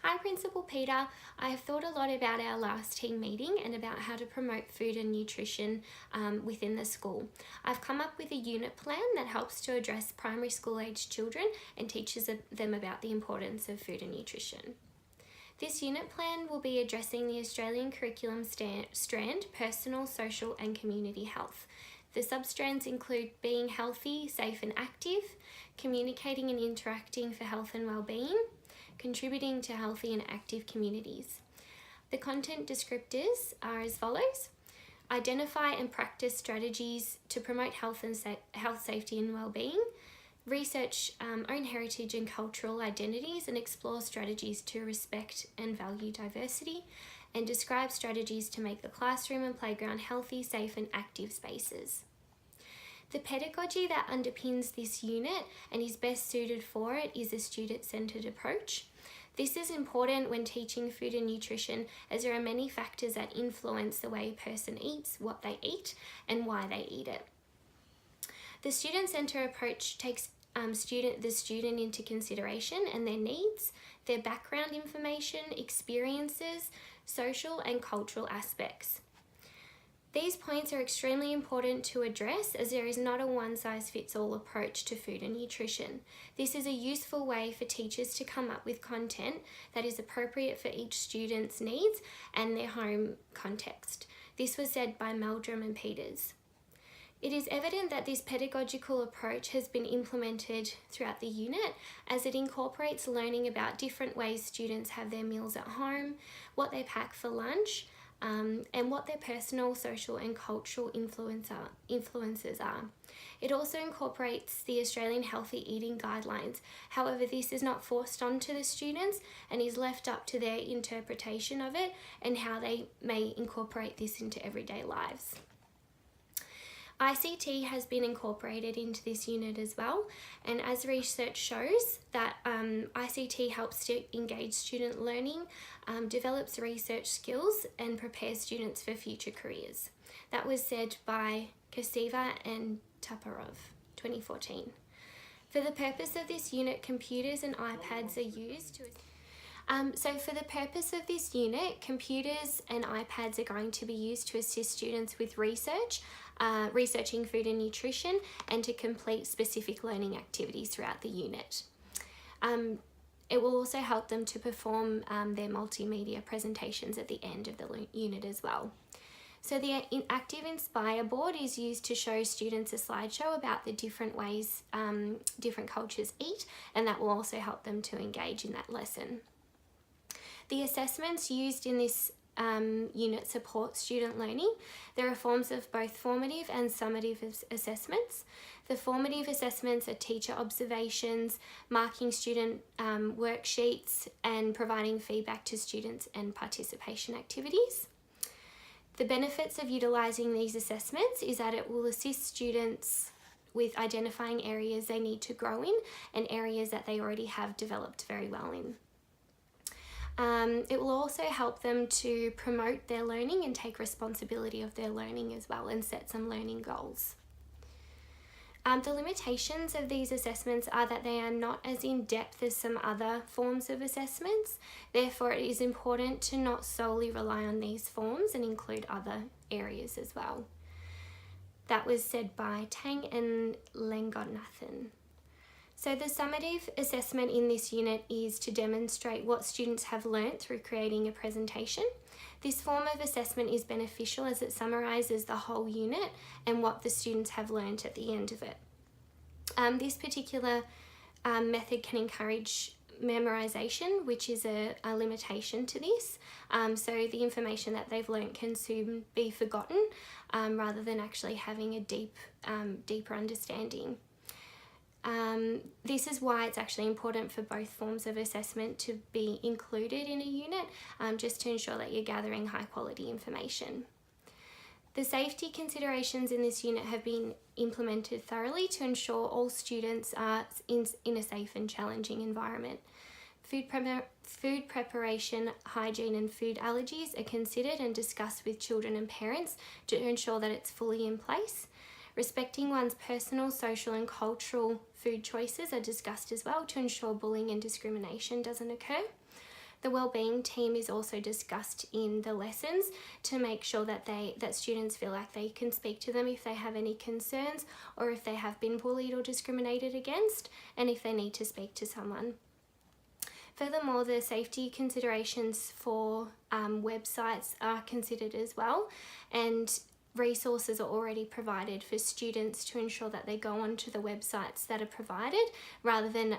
Hi Principal Peter, I have thought a lot about our last team meeting and about how to promote food and nutrition within the school. I've come up with a unit plan that helps to address primary school aged children and teaches them about the importance of food and nutrition. This unit plan will be addressing the Australian curriculum strand, personal, social and community health. The substrands include being healthy, safe and active, communicating and interacting for health and well-being, contributing to healthy and active communities. The content descriptors are as follows: identify and practice strategies to promote health, safety and well-being, research own heritage and cultural identities and explore strategies to respect and value diversity, and describe strategies to make the classroom and playground healthy, safe and active spaces. The pedagogy that underpins this unit and is best suited for it is a student-centred approach. This is important when teaching food and nutrition, as there are many factors that influence the way a person eats, what they eat and why they eat it. The student-centred approach takes the student into consideration and their needs, their background information, experiences, social and cultural aspects. These points are extremely important to address, as there is not a one-size-fits-all approach to food and nutrition. This is a useful way for teachers to come up with content that is appropriate for each student's needs and their home context. This was said by Meldrum and Peters. It is evident that this pedagogical approach has been implemented throughout the unit, as it incorporates learning about different ways students have their meals at home, what they pack for lunch, and what their personal, social and cultural influences are. It also incorporates the Australian Healthy Eating Guidelines. However, this is not forced onto the students and is left up to their interpretation of it and how they may incorporate this into everyday lives. ICT has been incorporated into this unit as well, and as research shows that ICT helps to engage student learning, develops research skills and prepares students for future careers. That was said by Kasiva and Taparov, 2014. For the purpose of this unit, computers and iPads are used to So for the purpose of this unit, computers and iPads are going to be used to assist students with researching food and nutrition and to complete specific learning activities throughout the unit. It will also help them to perform their multimedia presentations at the end of the unit as well. So the Active Inspire board is used to show students a slideshow about the different ways different cultures eat, and that will also help them to engage in that lesson. The assessments used in this unit support student learning. There are forms of both formative and summative assessments. The formative assessments are teacher observations, marking student worksheets and providing feedback to students and participation activities. The benefits of utilising these assessments is that it will assist students with identifying areas they need to grow in and areas that they already have developed very well in. It will also help them to promote their learning and take responsibility of their learning as well, and set some learning goals. The limitations of these assessments are that they are not as in-depth as some other forms of assessments. Therefore, it is important to not solely rely on these forms and include other areas as well. That was said by Tang and Lengonathan. So the summative assessment in this unit is to demonstrate what students have learnt through creating a presentation. This form of assessment is beneficial as it summarises the whole unit and what the students have learnt at the end of it. This particular method can encourage memorisation, which is a limitation to this. So the information that they've learnt can soon be forgotten rather than actually having a deeper understanding. This is why it's actually important for both forms of assessment to be included in a unit, just to ensure that you're gathering high quality information. The safety considerations in this unit have been implemented thoroughly to ensure all students are in a safe and challenging environment. Food preparation, hygiene and food allergies are considered and discussed with children and parents to ensure that it's fully in place. Respecting one's personal, social and cultural food choices are discussed as well to ensure bullying and discrimination doesn't occur. The wellbeing team is also discussed in the lessons to make sure that students feel like they can speak to them if they have any concerns or if they have been bullied or discriminated against, and if they need to speak to someone. Furthermore, the safety considerations for websites are considered as well, and resources are already provided for students to ensure that they go onto the websites that are provided rather than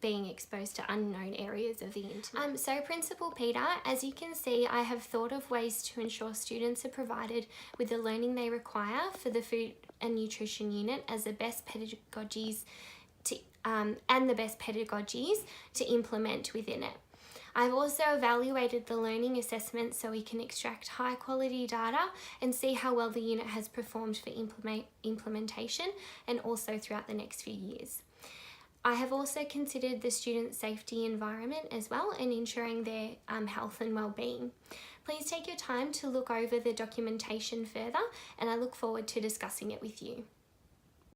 being exposed to unknown areas of the internet. So Principal Peter, as you can see, I have thought of ways to ensure students are provided with the learning they require for the food and nutrition unit as the best pedagogies to implement within it. I've also evaluated the learning assessments so we can extract high quality data and see how well the unit has performed for implementation and also throughout the next few years. I have also considered the student safety environment as well and ensuring their health and well-being. Please take your time to look over the documentation further, and I look forward to discussing it with you.